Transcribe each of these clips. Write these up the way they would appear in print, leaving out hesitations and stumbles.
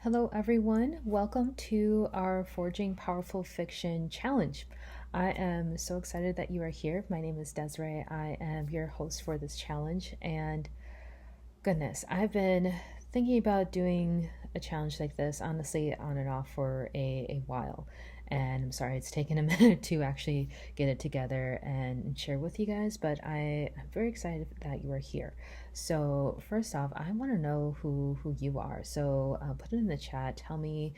Hello, everyone. Welcome to our Forging Powerful Fiction Challenge. I am so excited that you are here. My name is Desiree. I am your host for this challenge. And goodness, I've been thinking about doing a challenge like this, honestly, on and off for a while. And I'm sorry it's taken a minute to actually get it together and share with you guys, but I'm very excited that you are here. So first off, I want to know who you are. So put it in the chat. Tell me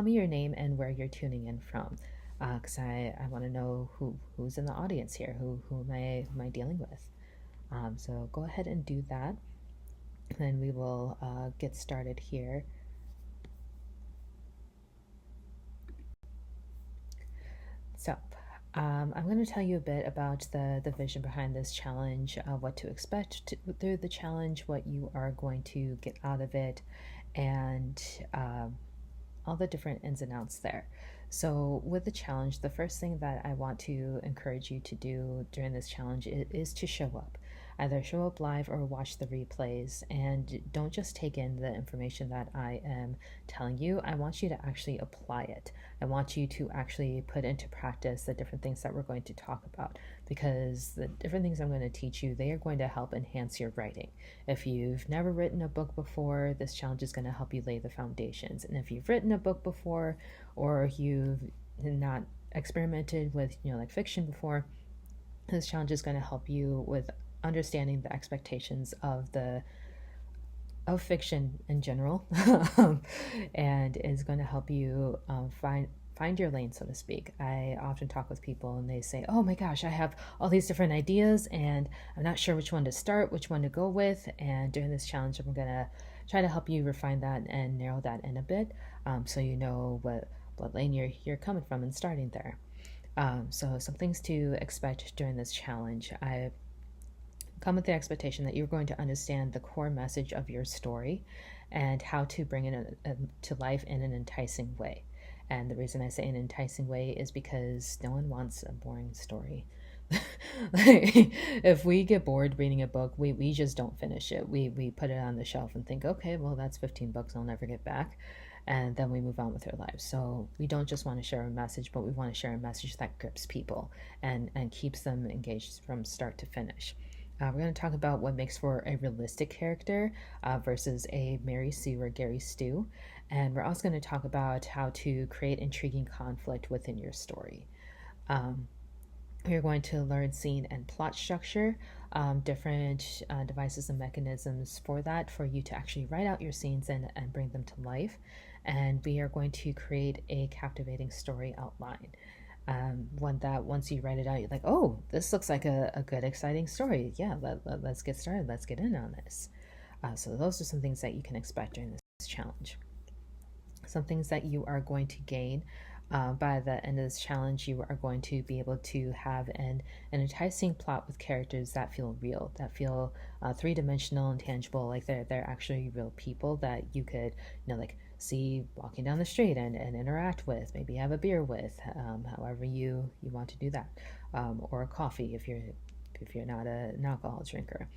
your name and where you're tuning in from, because I want to know who's in the audience here. Who am I dealing with? So go ahead and do that. Then we will get started here. So, I'm going to tell you a bit about the vision behind this challenge, what to expect through the challenge, what you are going to get out of it, and all the different ins and outs there. So, with the challenge, the first thing that I want to encourage you to do during this challenge is to show up. Either show up live or watch the replays, and don't just take in the information that I am telling you. I want you to actually apply it. I want you to actually put into practice the different things that we're going to talk about, because the different things I'm going to teach you, they are going to help enhance your writing. If you've never written a book before, this challenge is going to help you lay the foundations. And if you've written a book before, or you've not experimented with, like fiction before, this challenge is going to help you with understanding the expectations of fiction in general, and is going to help you find your lane, so to speak. I often talk with people and they say, "Oh my gosh, I have all these different ideas and I'm not sure which one to start, which one to go with." And during this challenge, I'm going to try to help you refine that and narrow that in a bit, so you know what lane you're coming from and starting there. So some things to expect during this challenge. I come with the expectation that you're going to understand the core message of your story and how to bring it to life in an enticing way. And the reason I say an enticing way is because no one wants a boring story. If we get bored reading a book, we just don't finish it. We put it on the shelf and think, okay, well, that's 15 books I'll never get back. And then we move on with our lives. So we don't just want to share a message, but we want to share a message that grips people and keeps them engaged from start to finish. We're going to talk about what makes for a realistic character versus a Mary Sue or Gary Stu. And we're also going to talk about how to create intriguing conflict within your story. You're going to learn scene and plot structure, different devices and mechanisms for that, for you to actually write out your scenes and bring them to life. And we are going to create a captivating story outline. One that once you write it out, you're like, oh, this looks like a good, exciting story. Yeah, let's get started. Let's get in on this. So those are some things that you can expect during this challenge. Some things that you are going to gain by the end of this challenge. You are going to be able to have an enticing plot with characters that feel real, that feel three-dimensional and tangible, like they're actually real people that you could, like see walking down the street and interact with, maybe have a beer with, however you want to do that, or a coffee if you're not an alcohol drinker.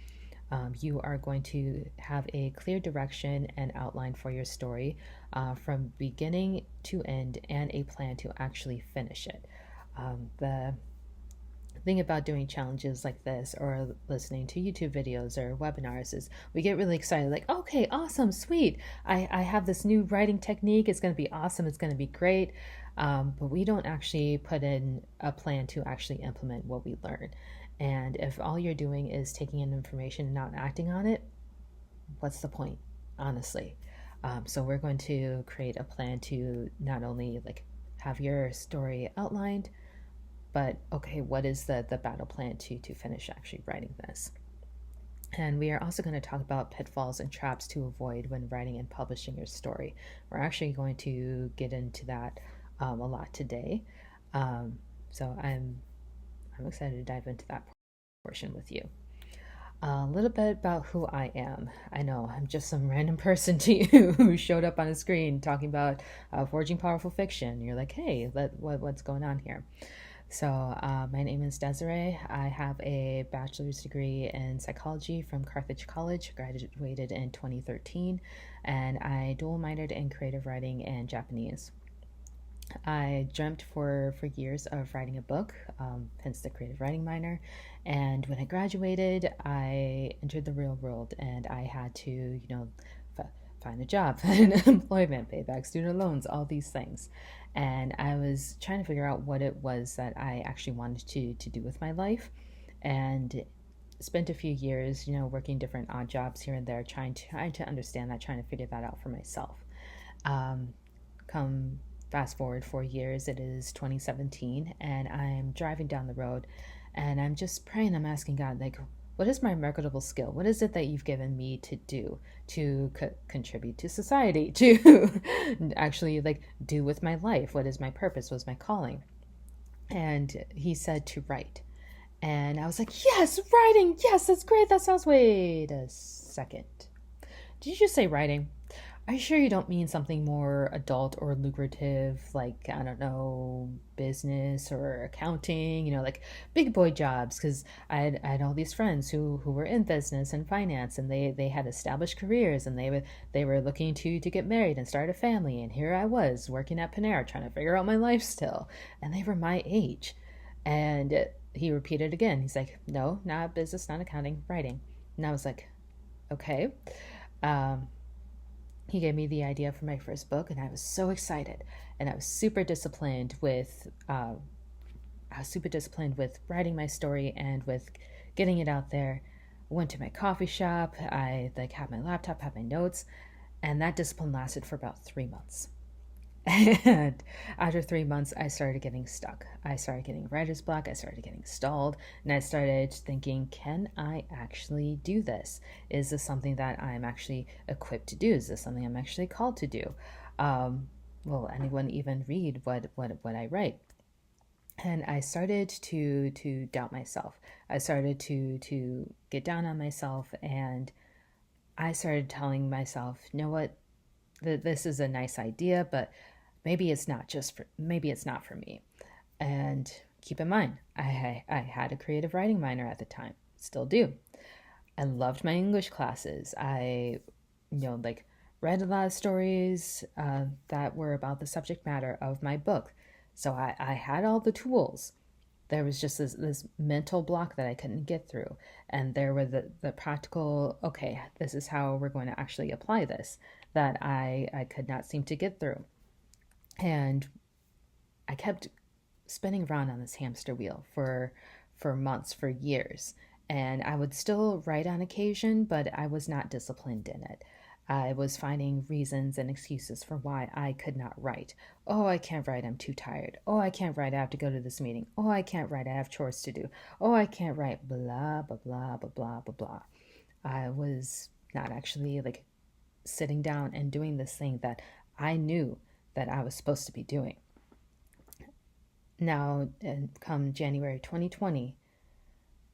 You are going to have a clear direction and outline for your story from beginning to end, and a plan to actually finish it. The thing about doing challenges like this or listening to YouTube videos or webinars is we get really excited, like, okay, awesome, sweet. I have this new writing technique. It's going to be awesome. It's going to be great. But we don't actually put in a plan to actually implement what we learn. And if all you're doing is taking in information and not acting on it, what's the point, honestly? So we're going to create a plan to not only like have your story outlined, but okay, what is the battle plan to finish actually writing this? And we are also going to talk about pitfalls and traps to avoid when writing and publishing your story. We're actually going to get into that a lot today. So I'm excited to dive into that portion with you. A little bit about who I am. I know I'm just some random person to you who showed up on a screen talking about forging powerful fiction. You're like, hey, what's going on here? So, my name is Desiree. I have a bachelor's degree in psychology from Carthage College, graduated in 2013, and I dual minored in creative writing and Japanese. I dreamt for years of writing a book, hence the creative writing minor. And when I graduated, I entered the real world and I had to, f- find a job, find employment, pay back student loans, all these things. And I was trying to figure out what it was that I actually wanted to do with my life. And spent a few years, working different odd jobs here and there, trying to understand that, trying to figure that out for myself. Um, Come fast forward 4 years, it is 2017, and I'm driving down the road and I'm just praying, I'm asking God, like, what is my marketable skill? What is it that you've given me to do to contribute to society, to actually like do with my life? What is my purpose? What's my calling? And he said to write. And I was like, yes, writing. Yes, that's great. That sounds. Wait a second. Did you just say writing? Are you sure you don't mean something more adult or lucrative, like, I don't know, business or accounting, like big boy jobs? Because I had all these friends who were in business and finance, and they had established careers, and they were looking to get married and start a family. And here I was working at Panera trying to figure out my life still. And they were my age. And he repeated again. He's like, no, not business, not accounting, writing. And I was like, okay. Um, he gave me the idea for my first book, and I was so excited. And I was super disciplined with writing my story and with getting it out there. I went to my coffee shop. I like had my laptop, had my notes, and that discipline lasted for about 3 months. And after 3 months, I started getting stuck. I started getting writer's block. I started getting stalled. And I started thinking, can I actually do this? Is this something that I'm actually equipped to do? Is this something I'm actually called to do? Um, will anyone even read what I write? And I started to doubt myself. I started to get down on myself, and I started telling myself, you know what, this is a nice idea, but maybe it's not for me. And keep in mind, I had a creative writing minor at the time, still do. I loved my English classes. I, like read a lot of stories that were about the subject matter of my book. So I had all the tools. There was just this mental block that I couldn't get through. And there were the practical, okay, this is how we're going to actually apply this, that I could not seem to get through. And I kept spinning around on this hamster wheel for months, for years. And I would still write on occasion, but I was not disciplined in it. I was finding reasons and excuses for why I could not write. Oh, I can't write, I'm too tired. Oh, I can't write, I have to go to this meeting. Oh, I can't write, I have chores to do. Oh, I can't write, blah, blah, blah, blah, blah, blah, blah. I was not actually like sitting down and doing this thing that I knew that I was supposed to be doing. Now, come January 2020,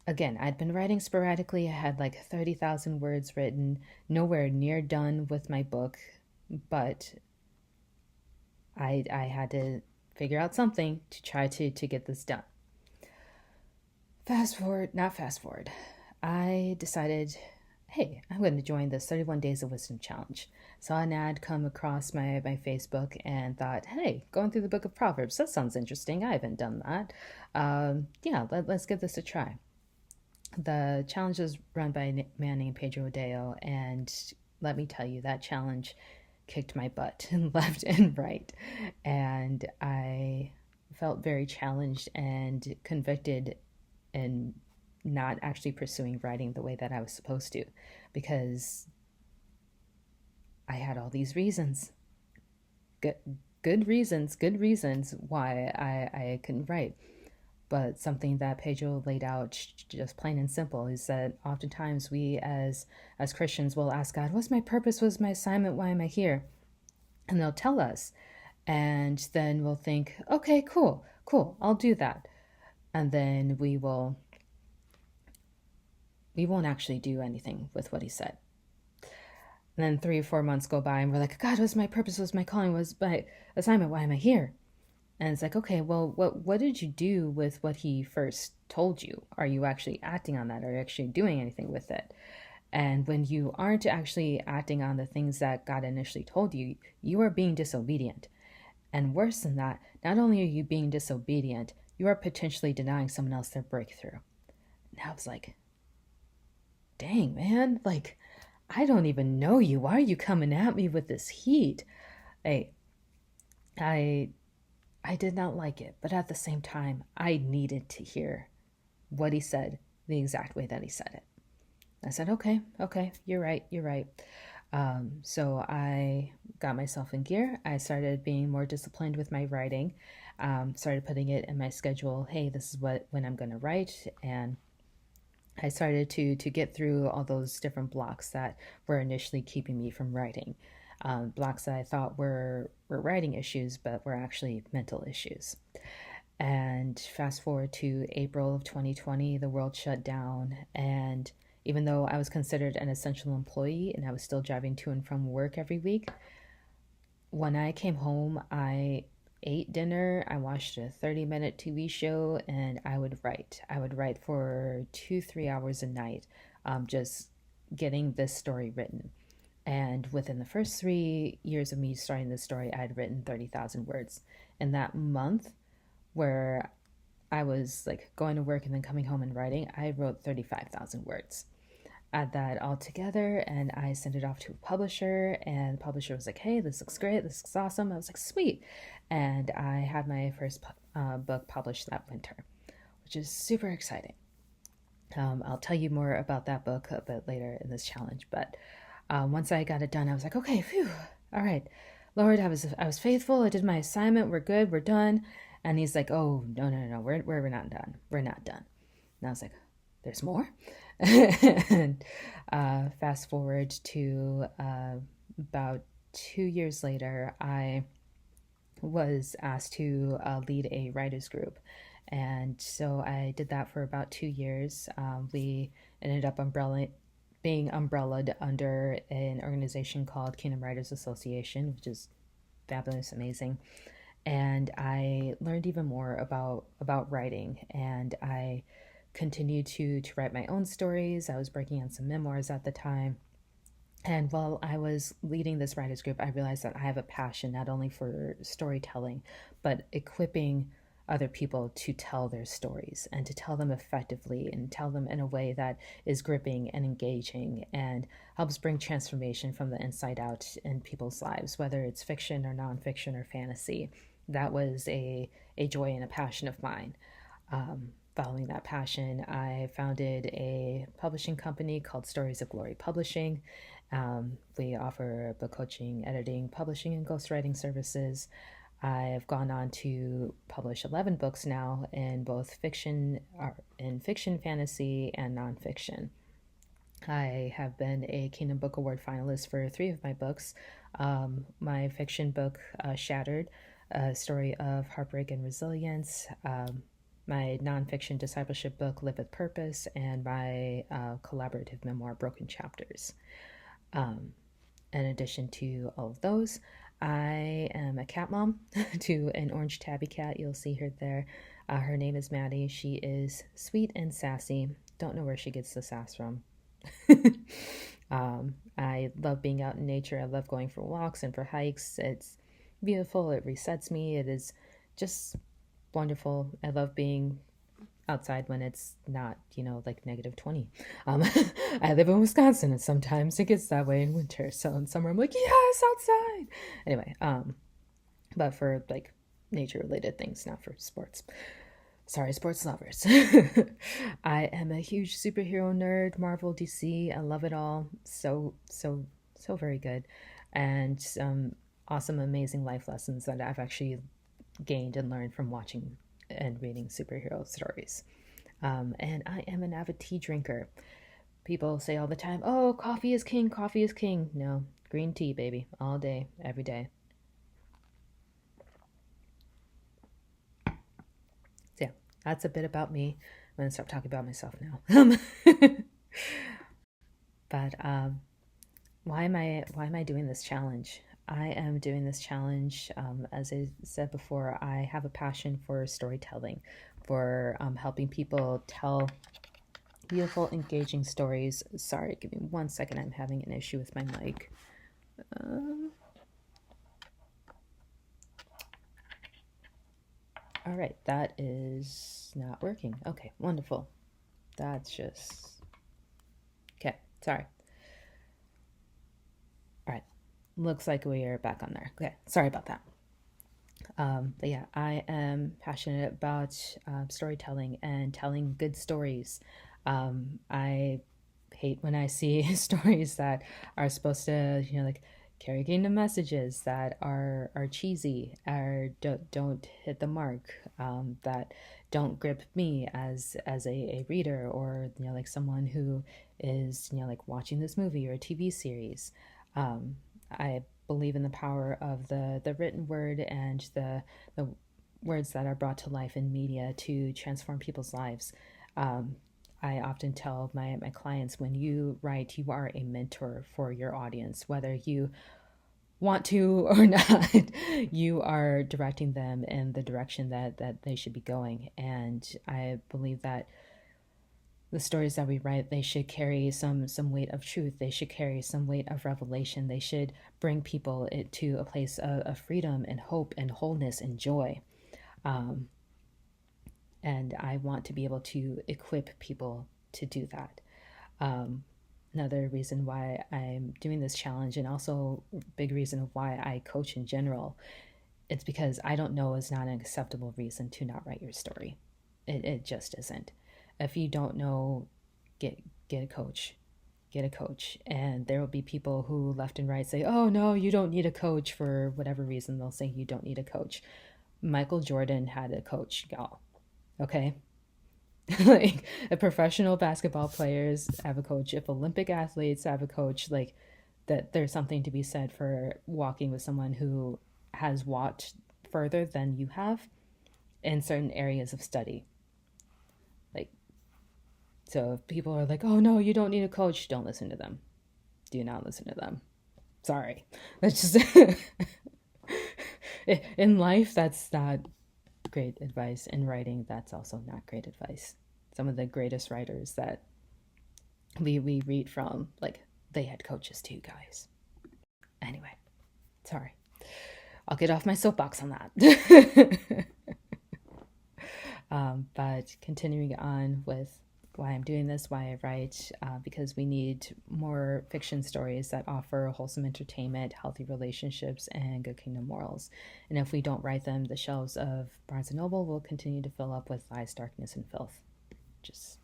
again, I'd been writing sporadically. I had like 30,000 words written, nowhere near done with my book, but I had to figure out something to try to get this done. Not fast forward. I decided, hey, I'm going to join this 31 Days of Wisdom Challenge. Saw an ad come across my Facebook and thought, hey, going through the book of Proverbs, that sounds interesting. I haven't done that. Yeah, let's give this a try. The challenge is run by a man named Pedro Adeo, and let me tell you, that challenge kicked my butt and left and right. And I felt very challenged and convicted in not actually pursuing writing the way that I was supposed to, because I had all these reasons, good, good reasons why I couldn't write. But something that Pedro laid out, just plain and simple, is that oftentimes we as Christians will ask God, what's my purpose? What's my assignment? Why am I here? And they'll tell us. And then we'll think, okay, cool, I'll do that. And then we won't actually do anything with what he said. And then 3 or 4 months go by and we're like, God, what's my purpose? What's my calling? What's my assignment? Why am I here? And it's like, okay, well, what did you do with what he first told you? Are you actually acting on that? Are you actually doing anything with it? And when you aren't actually acting on the things that God initially told you, you are being disobedient. And worse than that, not only are you being disobedient, you are potentially denying someone else their breakthrough. And I was like, dang, man, like, I don't even know you. Why are you coming at me with this heat? Hey, I I did not like it, but at the same time, I needed to hear what he said the exact way that he said it. I said, okay, okay, you're right, you're right. So I got myself in gear. I started being more disciplined with my writing, started putting it in my schedule. Hey, this is when I'm going to write. And I started to get through all those different blocks that were initially keeping me from writing. Blocks that I thought were writing issues, but were actually mental issues. And fast forward to April of 2020, the world shut down. And even though I was considered an essential employee and I was still driving to and from work every week, when I came home, I ate dinner, I watched a 30-minute TV show, and I would write. I would write for 2, 3 hours a night, just getting this story written. And within the first 3 years of me starting this story, I had written 30,000 words. In that month, where I was like going to work and then coming home and writing, I wrote 35,000 words. Add that all together and I sent it off to a publisher, and the publisher was like, hey, this looks great, this looks awesome. I was like, sweet. And I had my first book published that winter, which is super exciting. I'll tell you more about that book a bit later in this challenge, but once I got it done, I was like, okay, phew, all right, Lord, I was faithful. I did my assignment. We're good. We're done. And he's like, oh, no, no, no, no, we're not done. We're not done. And I was like, there's more. And fast forward to about 2 years later, I was asked to lead a writers group. And so I did that for about 2 years. We ended up being umbrellaed under an organization called Kingdom Writers Association, which is fabulous, amazing. And I learned even more about writing, and I continued to write my own stories. I was working on some memoirs at the time. And while I was leading this writers group, I realized that I have a passion not only for storytelling, but equipping other people to tell their stories and to tell them effectively and tell them in a way that is gripping and engaging and helps bring transformation from the inside out in people's lives, whether it's fiction or nonfiction or fantasy. That was a joy and a passion of mine. Following that passion, I founded a publishing company called Stories of Glory Publishing. We offer book coaching, editing, publishing, and ghostwriting services. I've gone on to publish 11 books now in both fiction, fantasy, and nonfiction. I have been a Kingdom Book Award finalist for 3 of my books. My fiction book, Shattered, a story of heartbreak and resilience. My nonfiction discipleship book, Live with Purpose, and my collaborative memoir, Broken Chapters. In addition to all of those, I am a cat mom to an orange tabby cat. You'll see her there. Her name is Maddie. She is sweet and sassy. Don't know where she gets the sass from. I love being out in nature. I love going for walks and for hikes. It's beautiful. It resets me. It is just wonderful. I love being outside when it's not, like -20. I live in Wisconsin and sometimes it gets that way in winter. So in summer I'm like, yes, outside. Anyway, but for like nature related things, not for sports. Sorry, sports lovers. I am a huge superhero nerd, Marvel, DC. I love it all. So, so, so very good. And some awesome, amazing life lessons that I've actually gained and learned from watching and reading superhero stories. And I am an avid tea drinker. People say all the time, oh, coffee is king, coffee is king. No, green tea, baby, all day, every day. So yeah, that's a bit about me. I'm gonna stop talking about myself now. But why am I doing this challenge? I am doing this challenge. As I said before, I have a passion for storytelling, for helping people tell beautiful, engaging stories. Sorry, give me 1 second. I'm having an issue with my mic. All right, that is not working. Okay, wonderful. That's just... Okay, sorry. All right, looks like we are back on there. Okay, sorry about that. But yeah, I am passionate about storytelling and telling good stories. I hate when I see stories that are supposed to, like carry kingdom messages that are cheesy, or don't hit the mark, that don't grip me as a reader, or like someone who is like watching this movie or a TV series. I believe in the power of the written word and the words that are brought to life in media to transform people's lives. Um, I often tell my clients, when you write, you are a mentor for your audience, whether you want to or not. You are directing them in the direction that they should be going. And I believe that the stories that we write, they should carry some weight of truth. They should carry some weight of revelation. They should bring people to a place of freedom and hope and wholeness and joy. Um, and I want to be able to equip people to do that. Another reason why I'm doing this challenge, and also a big reason of why I coach in general, it's because I don't know is not an acceptable reason to not write your story. It just isn't. If you don't know, get get a coach. Get a coach. And there will be people who left and right say, oh no, you don't need a coach. For whatever reason, they'll say you don't need a coach. Michael Jordan had a coach, y'all. Okay? Like, if professional basketball players have a coach, if Olympic athletes have a coach, like, that there's something to be said for walking with someone who has walked further than you have in certain areas of study. Like, so if people are like, oh no, you don't need a coach, don't listen to them. Do not listen to them. Sorry. That's just in life, that's not great advice. In writing, that's also not great advice. Some of the greatest writers that we read from, like, they had coaches too, guys. Anyway, sorry. I'll get off my soapbox on that. But continuing on with why I'm doing this, why I write, because we need more fiction stories that offer wholesome entertainment, healthy relationships, and good kingdom morals. And if we don't write them, the shelves of Barnes & Noble will continue to fill up with lies, darkness, and filth. Just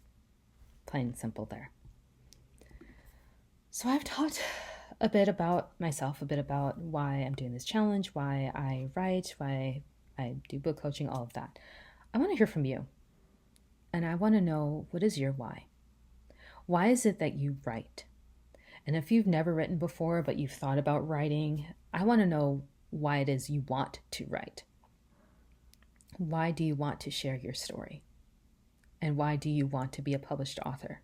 plain and simple there. So I've talked a bit about myself, a bit about why I'm doing this challenge, why I write, why I do book coaching, all of that. I want to hear from you. And I want to know, what is your why? Why is it that you write? And if you've never written before, but you've thought about writing, I want to know why it is you want to write. Why do you want to share your story? And why do you want to be a published author?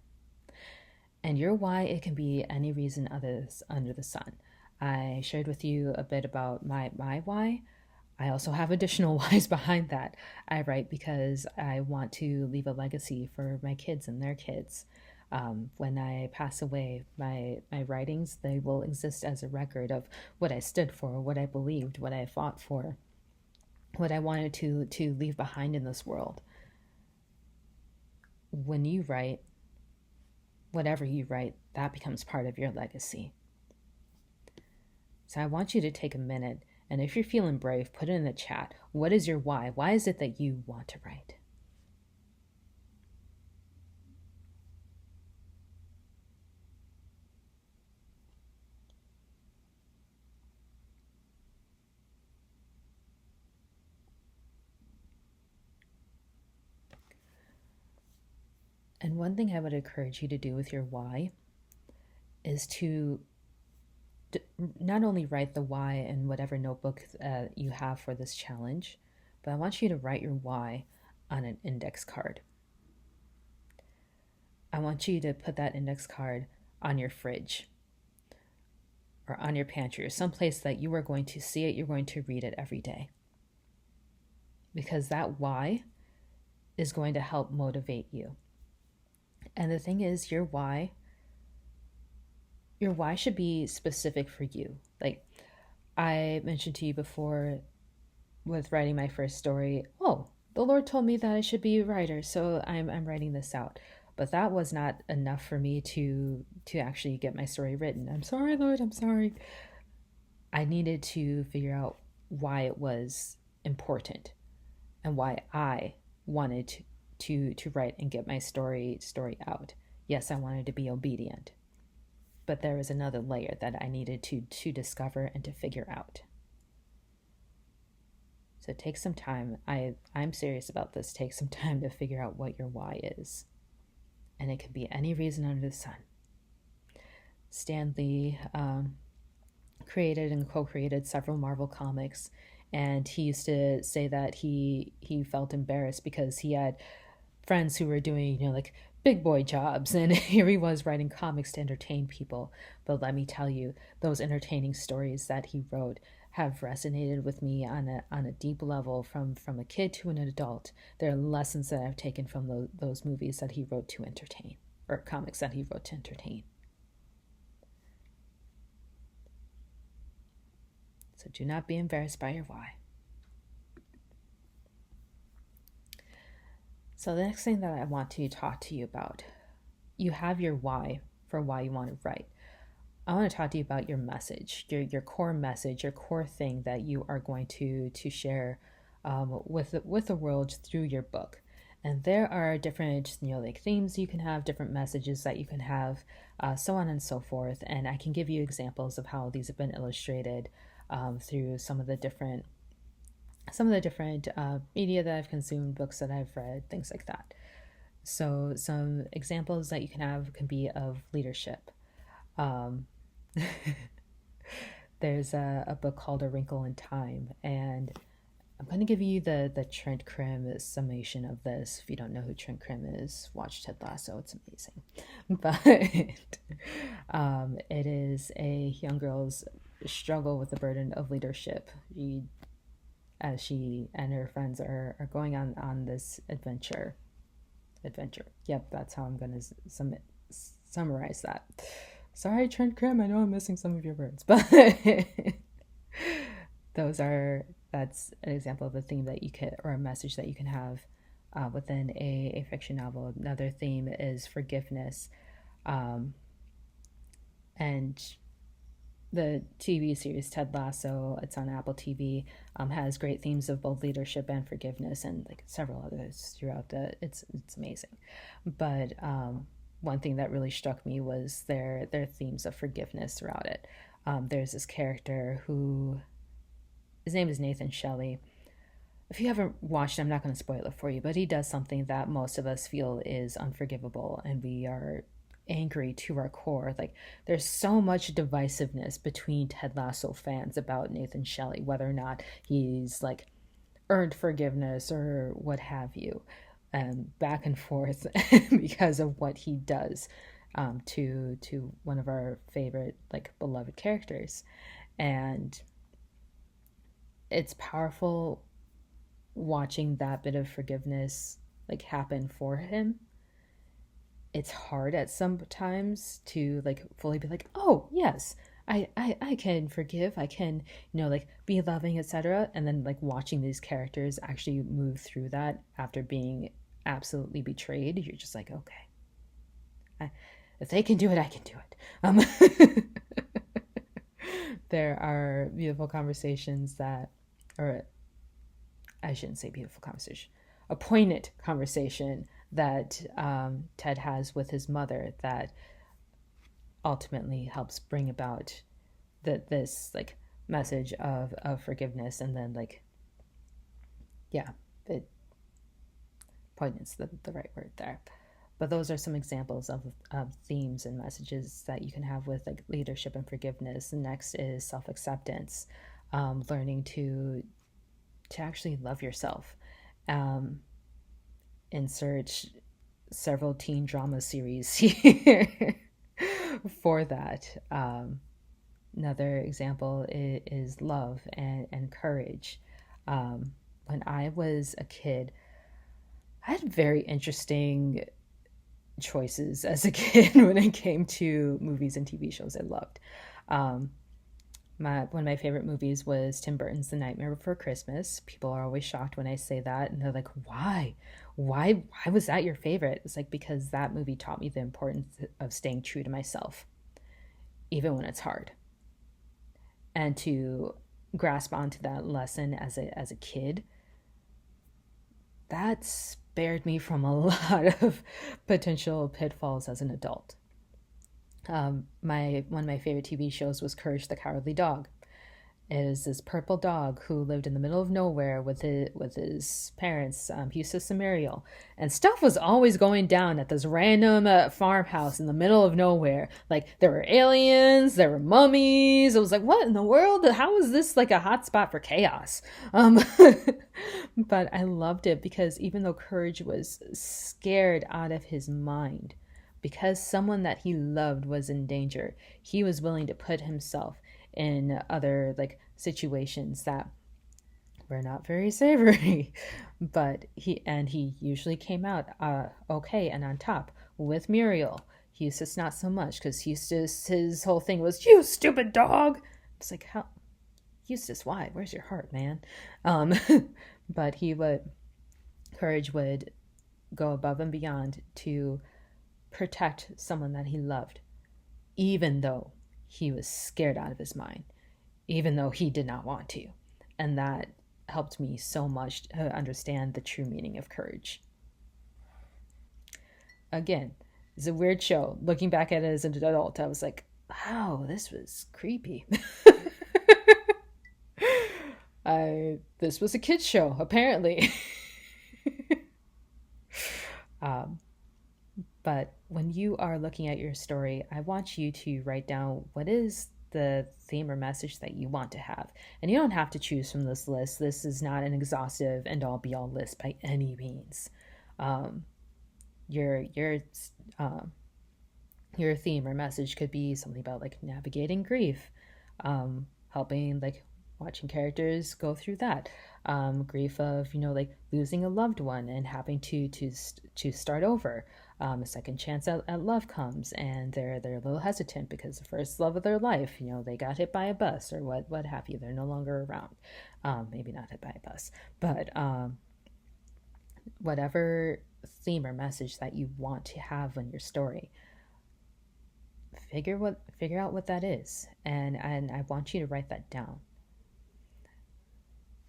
And your why, it can be any reason others under the sun. I shared with you a bit about my why. I also have additional whys behind that. I write because I want to leave a legacy for my kids and their kids. When I pass away, my writings, they will exist as a record of what I stood for, what I believed, what I fought for, what I wanted to leave behind in this world. When you write, whatever you write, that becomes part of your legacy. So I want you to take a minute, and if you're feeling brave, put it in the chat. What is your why? Why is it that you want to write? And one thing I would encourage you to do with your why is to not only write the why in whatever notebook you have for this challenge, but I want you to write your why on an index card. I want you to put that index card on your fridge. or on your pantry or someplace that you are going to see it, you're going to read it every day. Because that why is going to help motivate you. And the thing is, your why should be specific for you. Like I mentioned to you before with writing my first story, oh, the Lord told me that I should be a writer, so I'm writing this out. But that was not enough for me to actually get my story written. I'm sorry, Lord, I'm sorry. I needed to figure out why it was important and why I wanted to write and get my story out. Yes, I wanted to be obedient, but there was another layer that I needed to discover and to figure out. So take some time. I'm serious about this. Take some time to figure out what your why is. And it can be any reason under the sun. Stan Lee created and co-created several Marvel comics, and he used to say that he felt embarrassed because he had friends who were doing, like big boy jobs, and here he was writing comics to entertain people. But let me tell you, those entertaining stories that he wrote have resonated with me on a deep level, from a kid to an adult. There are lessons that I've taken from those movies that he wrote to entertain, or comics that he wrote to entertain. So do not be embarrassed by your why. So the next thing that I want to talk to you about, you have your why for why you want to write. I want to talk to you about your message, your core message, your core thing that you are going to share with the world through your book. And there are different, like themes you can have, different messages that you can have, so on and so forth. And I can give you examples of how these have been illustrated through some of the different media that I've consumed, books that I've read, things like that. So some examples that you can have can be of leadership. There's a book called A Wrinkle in Time, and I'm going to give you the Trent Crimm summation of this. If you don't know who Trent Crimm is, watch Ted Lasso. It's amazing. But it is a young girl's struggle with the burden of leadership. As she and her friends are going on this adventure. Yep, that's how I'm going to summarize that. Sorry, Trent Crimm, I know I'm missing some of your words, but that's an example of a theme that you can, or a message that you can have within a fiction novel. Another theme is forgiveness. And the TV series Ted Lasso, it's on Apple TV, has great themes of both leadership and forgiveness, and like several others throughout it's amazing. But one thing that really struck me was their themes of forgiveness throughout it. There's this character who, his name is Nathan Shelley. If you haven't watched it, I'm not going to spoil it for you, but he does something that most of us feel is unforgivable, and we are angry to our core. Like, there's so much divisiveness between Ted Lasso fans about Nathan Shelley, whether or not he's like earned forgiveness or what have you, and back and forth because of what he does to one of our favorite, like, beloved characters. And it's powerful watching that bit of forgiveness like happen for him. It's hard at some times to like fully be like, oh yes, I can forgive, I can, like be loving, etc. And then like watching these characters actually move through that after being absolutely betrayed, you're just like, okay, if they can do it, I can do it. There are beautiful conversations that, or I shouldn't say beautiful conversation, a poignant conversation that Ted has with his mother that ultimately helps bring about this like message of forgiveness, and then like, yeah, poignant's the right word there. But those are some examples of themes and messages that you can have with like leadership and forgiveness. The next is self-acceptance, learning to actually love yourself. Insert several teen drama series here for that. Another example is love and courage. When I was a kid, I had very interesting choices as a kid when it came to movies and TV shows I loved. Um, one of my favorite movies was Tim Burton's The Nightmare Before Christmas. People are always shocked when I say that, and they're like, "Why? Why was that your favorite?" It's like because that movie taught me the importance of staying true to myself, even when it's hard, and to grasp onto that lesson as a kid. That spared me from a lot of potential pitfalls as an adult. My one of my favorite TV shows was Courage the Cowardly Dog. It is this purple dog who lived in the middle of nowhere with his parents, Eustace and Muriel, and stuff was always going down at this random farmhouse in the middle of nowhere. Like there were aliens, there were mummies. It was like, what in the world? How is this like a hot spot for chaos? Um, but I loved it because even though Courage was scared out of his mind, because someone that he loved was in danger, he was willing to put himself in other like situations that were not very savory. But he usually came out okay and on top. With Muriel, Eustace not so much, because Eustace, his whole thing was, "You stupid dog." It's like, how, Eustace, why? Where's your heart, man? um but he would Courage would go above and beyond to protect someone that he loved, even though he was scared out of his mind, even though he did not want to. And that helped me so much to understand the true meaning of courage. Again, it's a weird show. Looking back at it as an adult, I was like, wow, this was creepy. This was a kids show, apparently. um, but when you are looking at your story, I want you to write down what is the theme or message that you want to have. And you don't have to choose from this list. This is not an exhaustive and all be all list by any means. Um, your your um, your theme or message could be something about like navigating grief, helping like watching characters go through that, grief of like losing a loved one and having to start over. A second chance at love comes, and they're a little hesitant because the first love of their life, they got hit by a bus or what have you. They're no longer around. Maybe not hit by a bus, but whatever theme or message that you want to have in your story, figure out what that is, and I want you to write that down.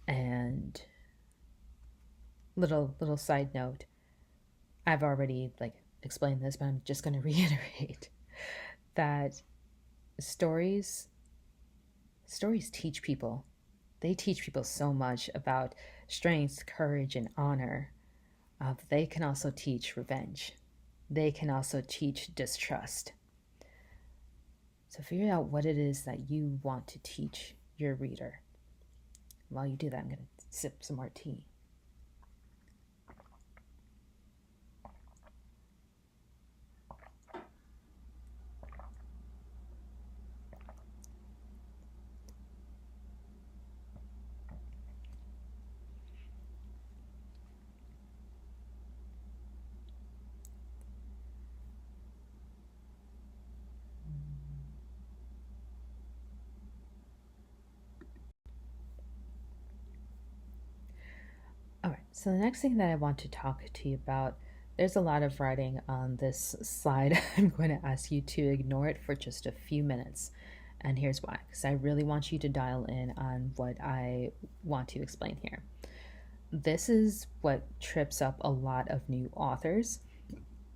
And little side note, I've already like explained this, but I'm just going to reiterate that stories teach people. They teach people so much about strength, courage, and honor. They can also teach revenge. They can also teach distrust. So figure out what it is that you want to teach your reader. While you do that, I'm going to sip some more tea. All right, so the next thing that I want to talk to you about, there's a lot of writing on this slide. I'm going to ask you to ignore it for just a few minutes. And here's why, because I really want you to dial in on what I want to explain here. This is what trips up a lot of new authors,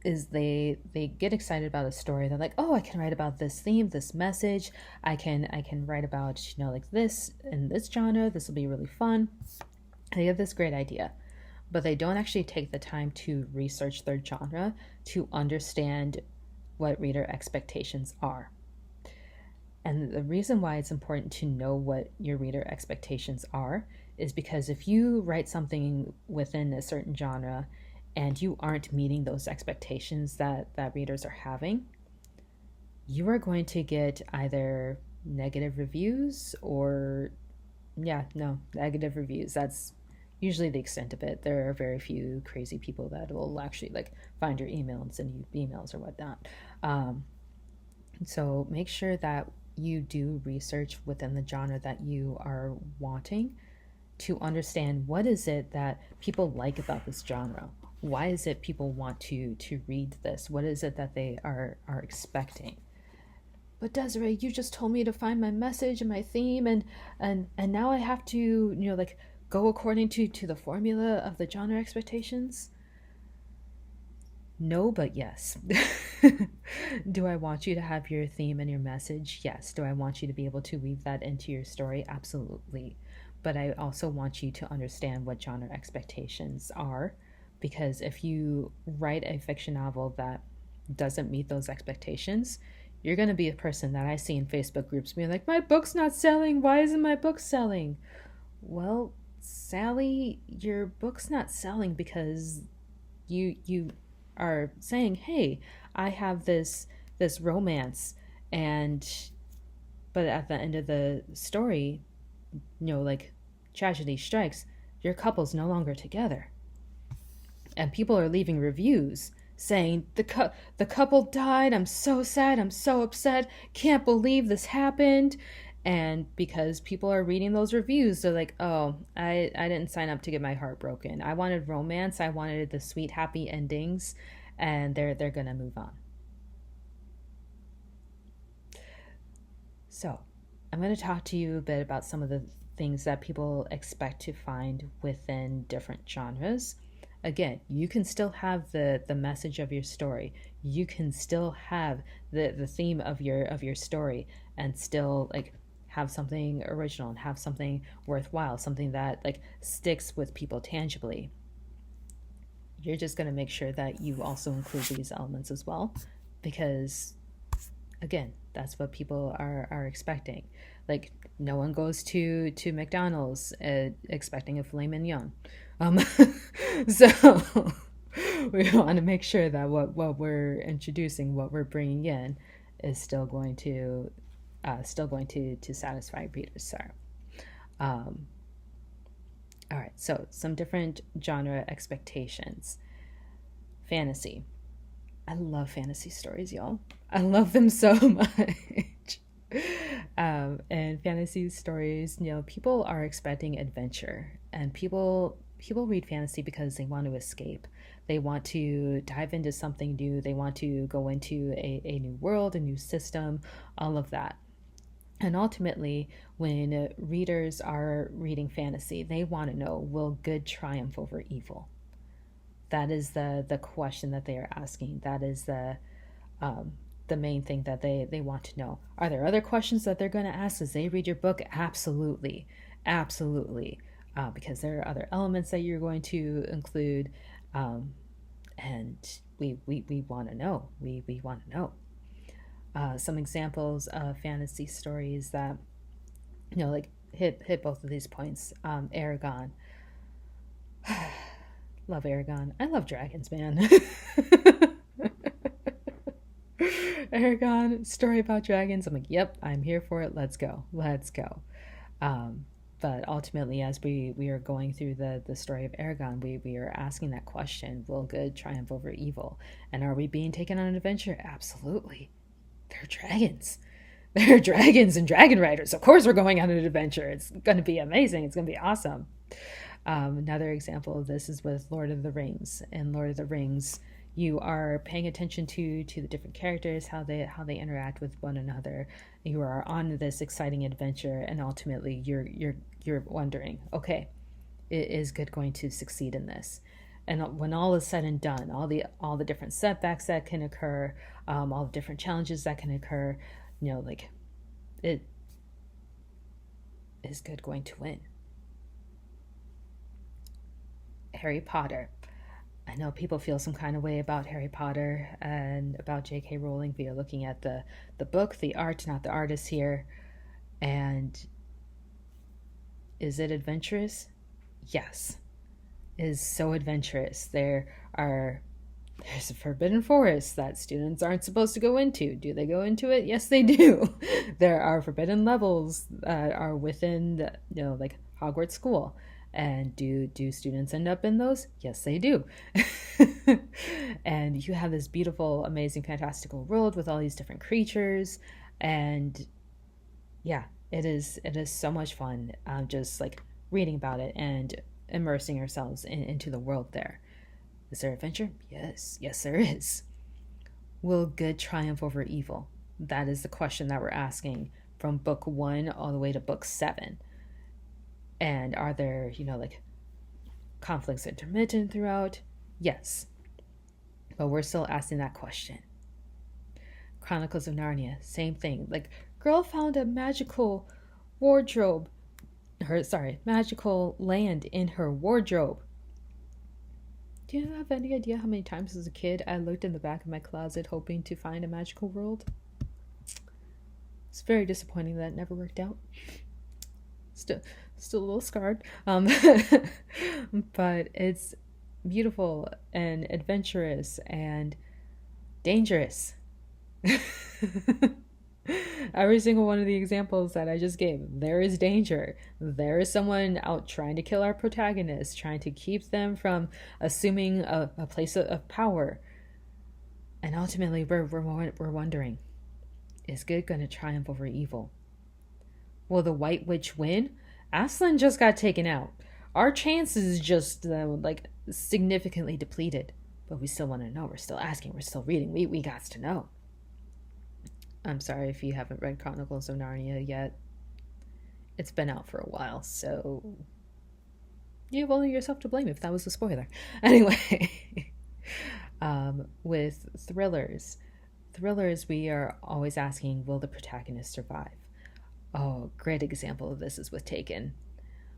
is they get excited about a story. They're like, oh, I can write about this theme, this message. I can write about like this in this genre. This will be really fun. They have this great idea, but they don't actually take the time to research their genre to understand what reader expectations are. And the reason why it's important to know what your reader expectations are is because if you write something within a certain genre and you aren't meeting those expectations that readers are having, you are going to get either negative reviews, or yeah, no, negative reviews. That's usually the extent of it. There are very few crazy people that will actually like find your email and send you emails or whatnot. Um, so make sure that you do research within the genre that you are wanting to understand what is it that people like about this genre. Why is it people want to read this? What is it that they are expecting? But Desiree, you just told me to find my message and my theme, and now I have to, like, go according to the formula of the genre expectations. No, but yes. Do I want you to have your theme and your message? Yes. Do I want you to be able to weave that into your story? Absolutely. But I also want you to understand what genre expectations are, because if you write a fiction novel that doesn't meet those expectations, you're going to be a person that I see in Facebook groups being like, my book's not selling. Why isn't my book selling? Well, Sally, your book's not selling because you are saying, hey, I have this romance, and but at the end of the story, like, tragedy strikes, your couple's no longer together, and people are leaving reviews saying the couple died. I'm so sad. I'm so upset. Can't believe this happened. And because people are reading those reviews, they're like, oh, I didn't sign up to get my heart broken. I wanted romance. I wanted the sweet, happy endings, and they're gonna move on. So I'm going to talk to you a bit about some of the things that people expect to find within different genres. Again, you can still have the message of your story. You can still have the theme of your story, and still like have something original and have something worthwhile, something that like sticks with people tangibly. You're just going to make sure that you also include these elements as well, because again, that's what people are expecting. Like, no one goes to McDonald's expecting a filet mignon. Um, so we want to make sure that what we're introducing, what we're bringing in, is still going to satisfy readers. Sorry. Um, all right. So some different genre expectations. Fantasy. I love fantasy stories, y'all. I love them so much. And fantasy stories, people are expecting adventure, and people read fantasy because they want to escape. They want to dive into something new. They want to go into a new world, a new system, all of that. And ultimately, when readers are reading fantasy, they want to know, will good triumph over evil? That is the question that they are asking. That is the main thing that they want to know. Are there other questions that they're going to ask as they read your book? Absolutely. Absolutely. Because there are other elements that you're going to include. And we want to know. We want to know. Some examples of fantasy stories that, like hit both of these points. Aragon. Love Aragon. I love dragons, man. Aragon, story about dragons. I'm like, yep, I'm here for it. Let's go. Let's go. Um, but ultimately, as we are going through the story of Aragon, we are asking that question, will good triumph over evil? And are we being taken on an adventure? Absolutely. They're dragons. They're dragons and dragon riders. Of course we're going on an adventure. It's going to be amazing. It's going to be awesome. Another example of this is with Lord of the Rings. In Lord of the Rings, you are paying attention to the different characters, how they interact with one another. You are on this exciting adventure, and ultimately you're wondering, okay, is good going to succeed in this? And when all is said and done, all the different setbacks that can occur, all the different challenges that can occur, like, it is good going to win. Harry Potter. I know people feel some kind of way about Harry Potter and about J.K. Rowling via looking at the book, the art, not the artist here. And is it adventurous? Yes. It is so adventurous. There are There's a forbidden forest that students aren't supposed to go into. Do they go into it? Yes, they do. There are forbidden levels that are within the, like Hogwarts School. And do students end up in those? Yes, they do. And you have this beautiful, amazing, fantastical world with all these different creatures, and yeah, it is so much fun. Just like reading about it and immersing ourselves into the world there. Is there adventure? Yes, there is. Will good triumph over evil? That is the question that we're asking from book 1 all the way to book 7. And are there, like conflicts intermittent throughout? Yes. But we're still asking that question. Chronicles of Narnia, same thing. Like, girl found a magical wardrobe, magical land in her wardrobe. Do you have any idea how many times as a kid I looked in the back of my closet hoping to find a magical world? It's very disappointing that it never worked out. Still a little scarred. But it's beautiful and adventurous and dangerous. Every single one of the examples that I just gave, there is danger. There is someone out trying to kill our protagonist, trying to keep them from assuming a place of power. And ultimately, we're wondering, is good going to triumph over evil? Will the White Witch win? Aslan just got taken out. Our chances just significantly depleted. But we still want to know. We're still asking. We're still reading. We got to know. I'm sorry if you haven't read Chronicles of Narnia yet. It's been out for a while, so you have only yourself to blame if that was a spoiler. Anyway, with thrillers, we are always asking, will the protagonist survive? Oh, great example of this is with Taken.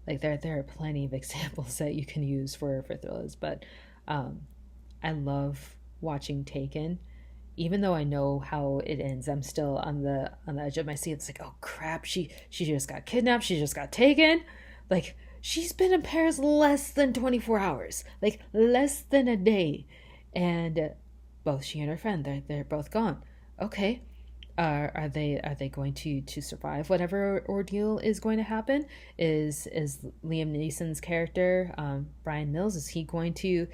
Like there are plenty of examples that you can use for thrillers, but I love watching Taken. Even though I know how it ends, I'm still on the edge of my seat. It's like, oh crap, she just got kidnapped, she just got taken. Like, she's been in Paris less than 24 hours, like less than a day, and both she and her friend, they're both gone. Okay, are they going to survive whatever ordeal is going to happen? Is Liam Neeson's character, Brian Mills, is he going to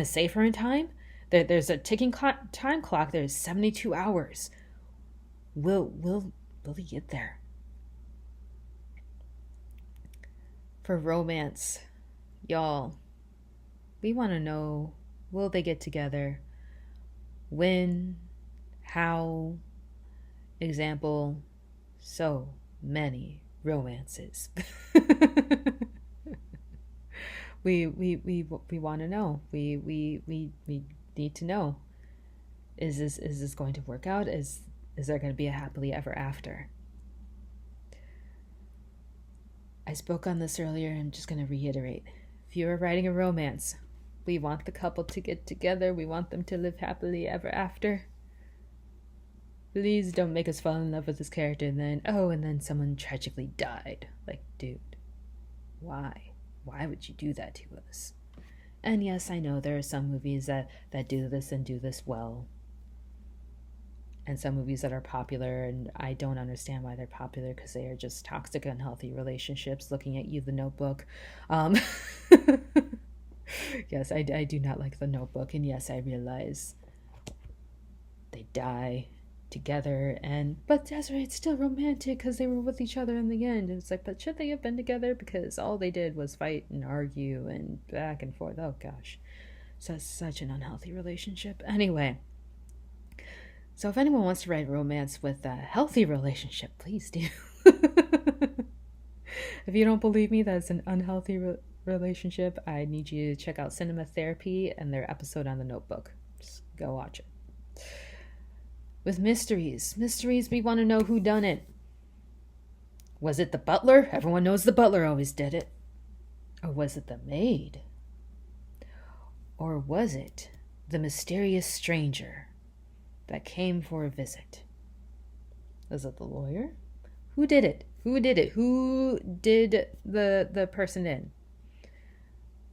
save her in time? There's a ticking time clock. There's 72 hours. Will he get there? For romance, y'all, we want to know, will they get together? When? How? Example, so many romances. we want to know. We need to know. Is this going to work out? Is there going to be a happily ever after? I spoke on this earlier. I'm just going to reiterate. If you are writing a romance, we want the couple to get together. We want them to live happily ever after. Please don't make us fall in love with this character and then someone tragically died. Like, dude, why? Why would you do that to us? And yes, I know there are some movies that do this and do this well. And some movies that are popular, and I don't understand why they're popular, because they are just toxic, unhealthy relationships. Looking at you, The Notebook. Yes, I do not like The Notebook, and yes, I realize they die together, but Desiree, it's still romantic because they were with each other in the end. And it's like, but should they have been together? Because all they did was fight and argue and back and forth. Oh gosh, so such an unhealthy relationship. Anyway, so if anyone wants to write romance with a healthy relationship, please do. If you don't believe me that's an unhealthy relationship, I need you to check out Cinema Therapy and their episode on The Notebook. Just go watch it. With mysteries, we want to know who done it. Was it the butler? Everyone knows the butler always did it. Or was it the maid? Or was it the mysterious stranger that came for a visit? Was it the lawyer? Who did it? Who did the person in?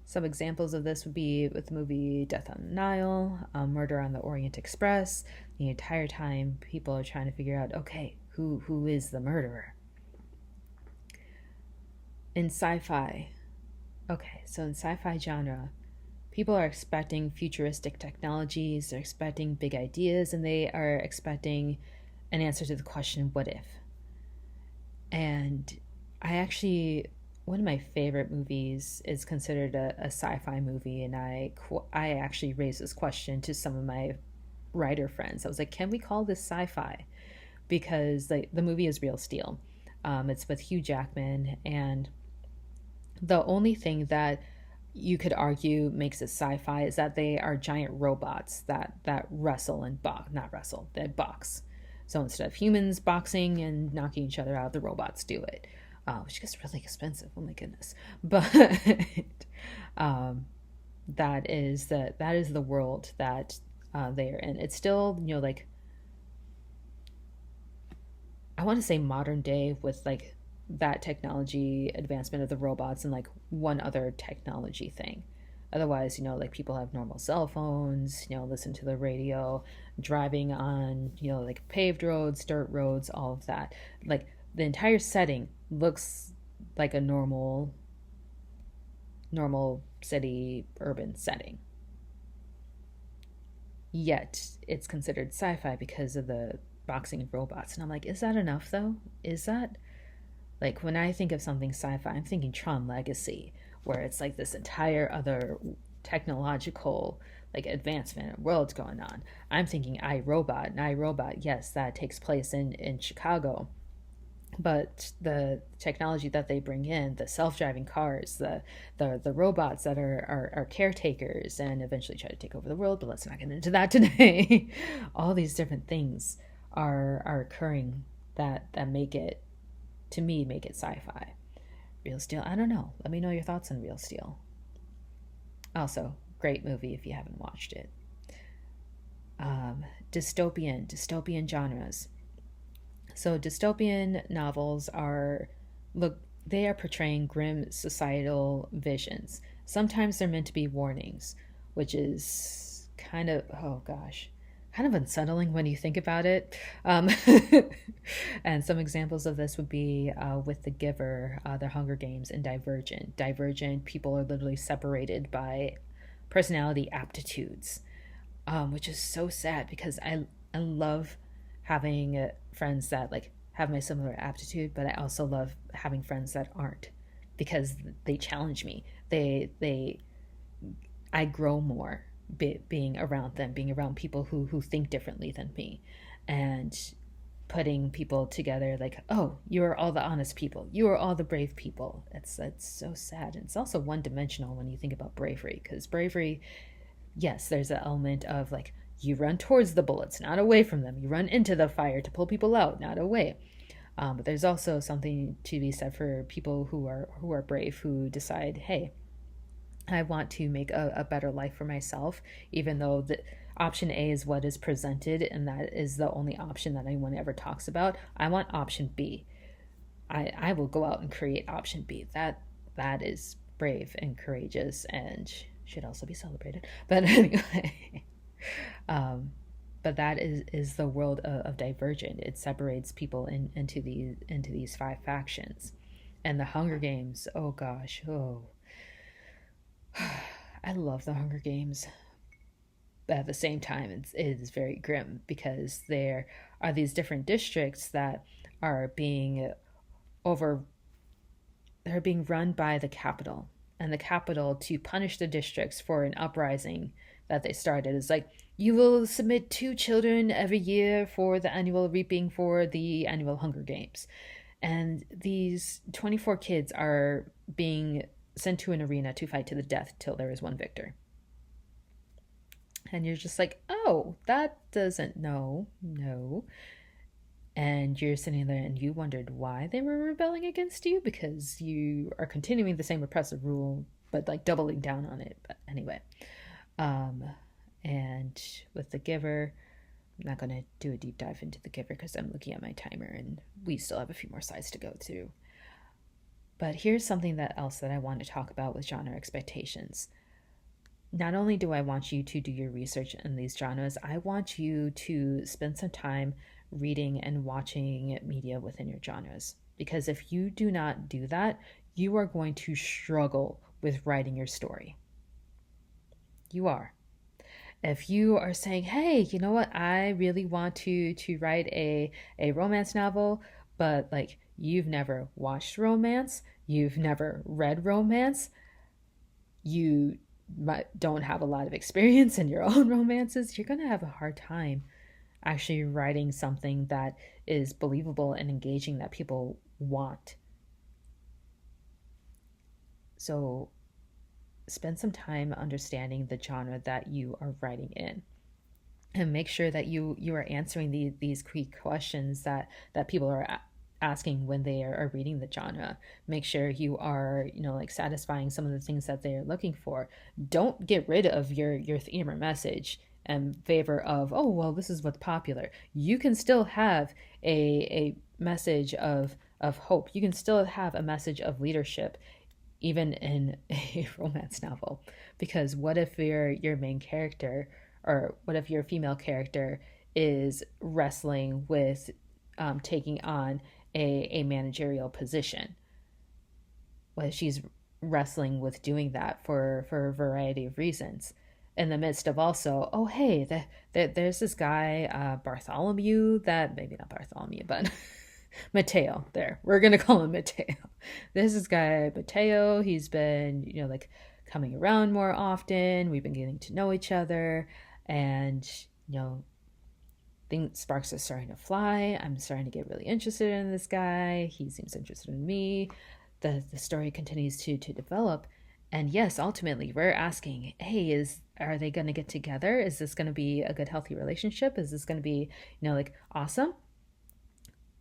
Some examples of this would be with the movie Death on the Nile, Murder on the Orient Express. The entire time, people are trying to figure out, okay, who is the murderer? In sci-fi, okay, so in sci-fi genre, people are expecting futuristic technologies, they're expecting big ideas, and they are expecting an answer to the question, what if? And I actually, one of my favorite movies is considered a sci-fi movie, and I actually raised this question to some of my writer friends. I was like, can we call this sci-fi? Because the movie is Real Steel. It's with Hugh Jackman, and the only thing that you could argue makes it sci-fi is that they are giant robots that wrestle and box, not wrestle, they box. So instead of humans boxing and knocking each other out, the robots do it, which gets really expensive. Oh my goodness! But um, that is the world that they are in. It's still, like, I want to say modern day with like that technology advancement of the robots and like one other technology thing. Otherwise, like people have normal cell phones, listen to the radio, driving on, like paved roads, dirt roads, all of that. Like the entire setting looks like a normal city urban setting. Yet it's considered sci-fi because of the boxing and robots. And I'm like, is that enough though? Is that like when I think of something sci-fi, I'm thinking Tron Legacy, where it's like this entire other technological like advancement and world's going on. I'm thinking iRobot, and iRobot, yes, that takes place in Chicago. But the technology that they bring in, the self-driving cars, the robots that are caretakers and eventually try to take over the world, but let's not get into that today. All these different things are occurring that make it, to me, make it sci-fi. Real Steel, I don't know. Let me know your thoughts on Real Steel. Also, great movie if you haven't watched it. Dystopian genres. So dystopian novels are, look, they are portraying grim societal visions. Sometimes they're meant to be warnings, which is kind of, oh gosh, kind of unsettling when you think about it. And some examples of this would be with The Giver, The Hunger Games, and Divergent. Divergent, people are literally separated by personality aptitudes, which is so sad because I love having friends that like have my similar aptitude, but I also love having friends that aren't because they challenge me. I grow more being around them, being around people who think differently than me, and putting people together like, oh, you are all the honest people, you are all the brave people. It's so sad, and it's also one dimensional when you think about bravery, because bravery, yes, there's an element of like you run towards the bullets, not away from them. You run into the fire to pull people out, not away. But there's also something to be said for people who are brave, who decide, hey, I want to make a better life for myself, even though the option A is what is presented, and that is the only option that anyone ever talks about. I want option B. I will go out and create option B. That is brave and courageous and should also be celebrated. But anyway, um, but that is the world of Divergent. It separates people into these five factions, and the Hunger Games. Oh gosh, oh, I love the Hunger Games. But at the same time, it is very grim because there are these different districts that are being over. They're being run by the capital, and the capital, to punish the districts for an uprising that they started, is like, you will submit 2 children every year for the annual reaping for the annual Hunger Games. And these 24 kids are being sent to an arena to fight to the death till there is one victor. And you're just like, oh, that doesn't, no. And you're sitting there and you wondered why they were rebelling against you, because you are continuing the same oppressive rule, but like doubling down on it. But anyway, and with The Giver, I'm not going to do a deep dive into The Giver because I'm looking at my timer and we still have a few more sides to go to. But here's something that else that I want to talk about with genre expectations. Not only do I want you to do your research in these genres, I want you to spend some time reading and watching media within your genres. Because if you do not do that, you are going to struggle with writing your story. You are. If you are saying, "Hey, you know what? I really want to write a romance novel," but like you've never watched romance, you've never read romance, you don't have a lot of experience in your own romances, you're going to have a hard time actually writing something that is believable and engaging that people want. So spend some time understanding the genre that you are writing in, and make sure that you are answering these key questions that people are asking when they are reading the genre. Make sure you are, like satisfying some of the things that they're looking for. Don't get rid of your theme or message in favor of, oh well, this is what's popular. You can still have a message of hope. You can still have a message of leadership even in a romance novel. Because what if your main character, or what if your female character is wrestling with taking on a managerial position? Well, she's wrestling with doing that for a variety of reasons. In the midst of also, oh hey, there's this guy Bartholomew, that maybe not Bartholomew, but Mateo. There, we're gonna call him Mateo. This is guy Mateo. He's been, like coming around more often. We've been getting to know each other, and things sparks are starting to fly. I'm starting to get really interested in this guy. He seems interested in me. The story continues to develop, and yes, ultimately we're asking, hey, are they going to get together? Is this going to be a good healthy relationship? Is this going to be, like awesome?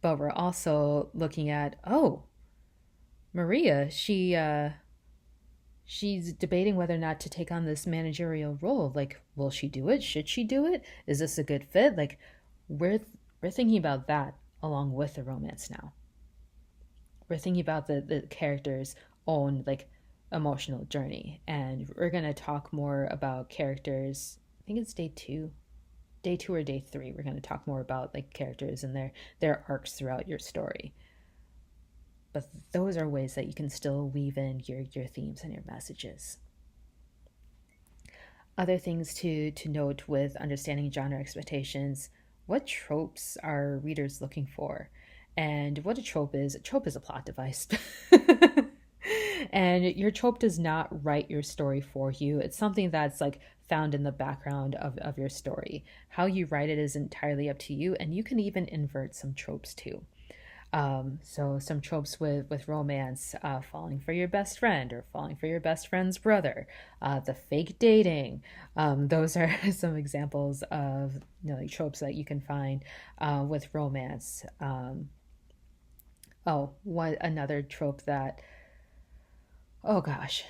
But we're also looking at, oh, Maria, she's debating whether or not to take on this managerial role. Like, will she do it? Should she do it? Is this a good fit? Like, we're thinking about that along with the romance now. We're thinking about the character's own like emotional journey, and we're gonna talk more about characters. I think it's day two or day three. We're gonna talk more about like characters and their arcs throughout your story. But those are ways that you can still weave in your themes and your messages. Other things to note with understanding genre expectations: what tropes are readers looking for? And what a trope is a plot device. And your trope does not write your story for you. It's something that's like found in the background of your story. How you write it is entirely up to you, and you can even invert some tropes too. So some tropes with romance: falling for your best friend or falling for your best friend's brother, the fake dating. Those are some examples of, like tropes that you can find with romance. One another trope that, oh gosh,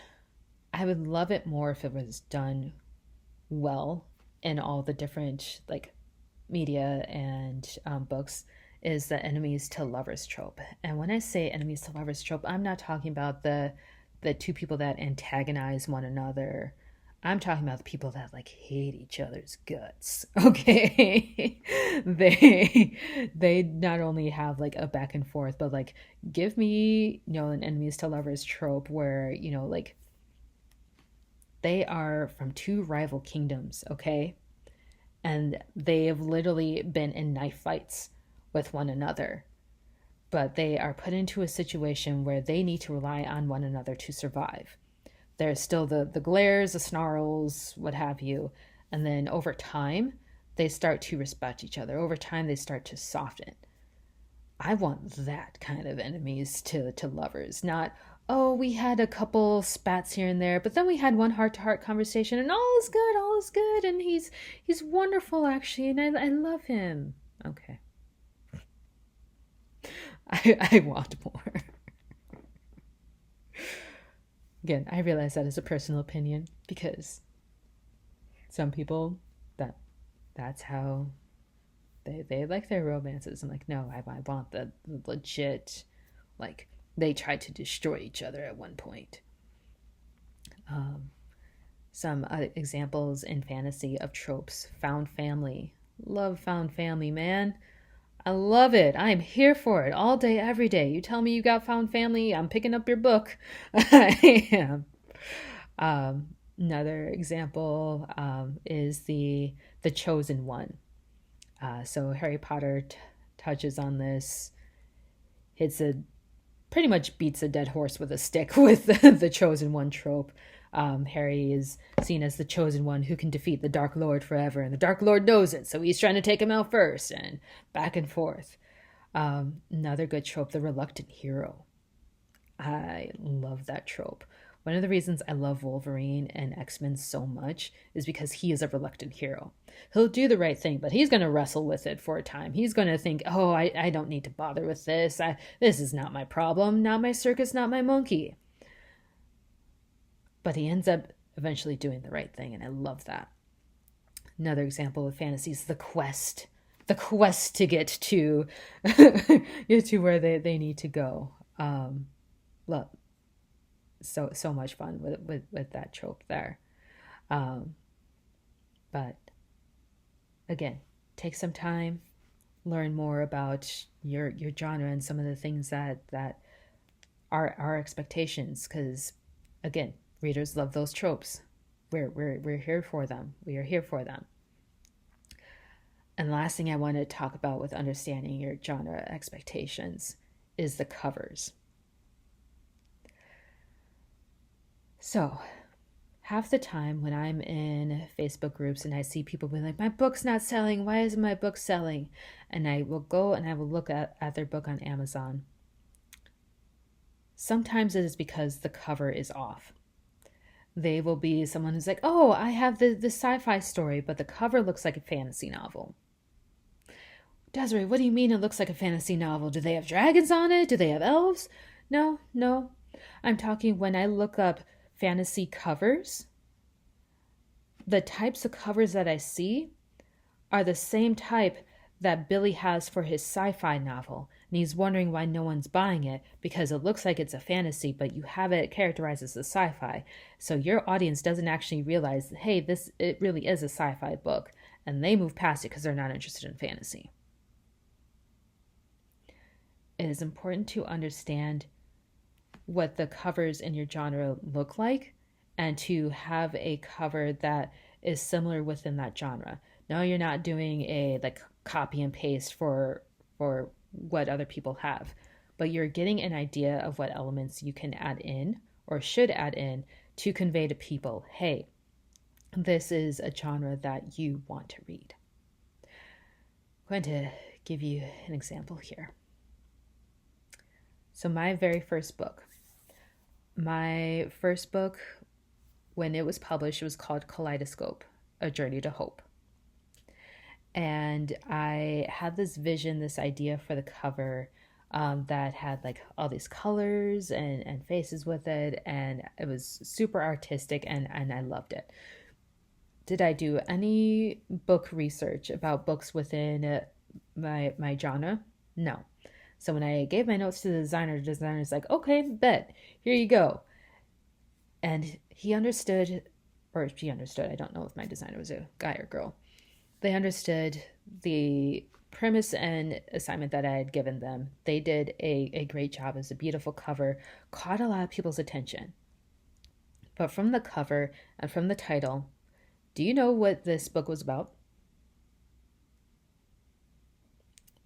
I would love it more if it was done well in all the different like media and books, is the enemies to lovers trope. And when I say enemies to lovers trope, I'm not talking about the two people that antagonize one another. I'm talking about the people that like hate each other's guts. Okay. They not only have like a back and forth, but like give me, an enemies to lovers trope where, like they are from two rival kingdoms, okay? And they have literally been in knife fights with one another. But they are put into a situation where they need to rely on one another to survive. There's still the glares, the snarls, what have you. And then over time, they start to respect each other. Over time, they start to soften. I want that kind of enemies to lovers, not, oh, we had a couple spats here and there, but then we had one heart to heart conversation, and all is good, and he's wonderful actually, and I love him. Okay, I want more. Again, I realize that is a personal opinion, because some people that's how they like their romances. I'm like, no, I want the legit, like They tried to destroy each other at one point. Some examples in fantasy of tropes: found family. Love found family, man. I love it. I'm here for it all day, every day. You tell me you got found family, I'm picking up your book. I am. Another example is the chosen one. So Harry Potter touches on this, hits a pretty much beats a dead horse with a stick with the chosen one trope. Harry is seen as the chosen one who can defeat the Dark Lord forever, and the Dark Lord knows it, so he's trying to take him out first, and back and forth. Another good trope, the reluctant hero. I love that trope. One of the reasons I love Wolverine and X-Men so much is because he is a reluctant hero. He'll do the right thing, but he's going to wrestle with it for a time. He's going to think, oh, I don't need to bother with this. This is not my problem, not my circus, not my monkey. But he ends up eventually doing the right thing, and I love that. Another example of fantasy is the quest. The quest to get to get to where they need to go. Love so much fun with that trope there. But again, take some time, learn more about your genre and some of the things that are our expectations, because again, readers love those tropes. We're here for them. We are here for them. And last thing I want to talk about with understanding your genre expectations is the covers. So, half the time when I'm in Facebook groups and I see people being like, my book's not selling, why isn't my book selling? And I will go and I will look at their book on Amazon. Sometimes it is because the cover is off. They will be someone who's like, oh, I have the sci-fi story, but the cover looks like a fantasy novel. Desiree, what do you mean it looks like a fantasy novel? Do they have dragons on it? Do they have elves? No. I'm talking when I look up fantasy covers, the types of covers that I see are the same type that Billy has for his sci-fi novel. And he's wondering why no one's buying it, because it looks like it's a fantasy, but you have it characterized as a sci-fi. So your audience doesn't actually realize, hey, it really is a sci-fi book. And they move past it because they're not interested in fantasy. It is important to understand what the covers in your genre look like and to have a cover that is similar within that genre. No, you're not doing a like copy and paste for what other people have, but you're getting an idea of what elements you can add in or should add in to convey to people, hey, this is a genre that you want to read. I'm going to give you an example here. So my first book, when it was published, it was called Kaleidoscope, A Journey to Hope. And I had this vision, this idea for the cover that had like all these colors and faces with it. And it was super artistic and I loved it. Did I do any book research about books within my genre? No. So when I gave my notes to the designer's like, okay, bet, here you go. And he understood, or she understood, I don't know if my designer was a guy or girl. They understood the premise and assignment that I had given them. They did a great job. It was a beautiful cover, caught a lot of people's attention. But from the cover and from the title, do you know what this book was about?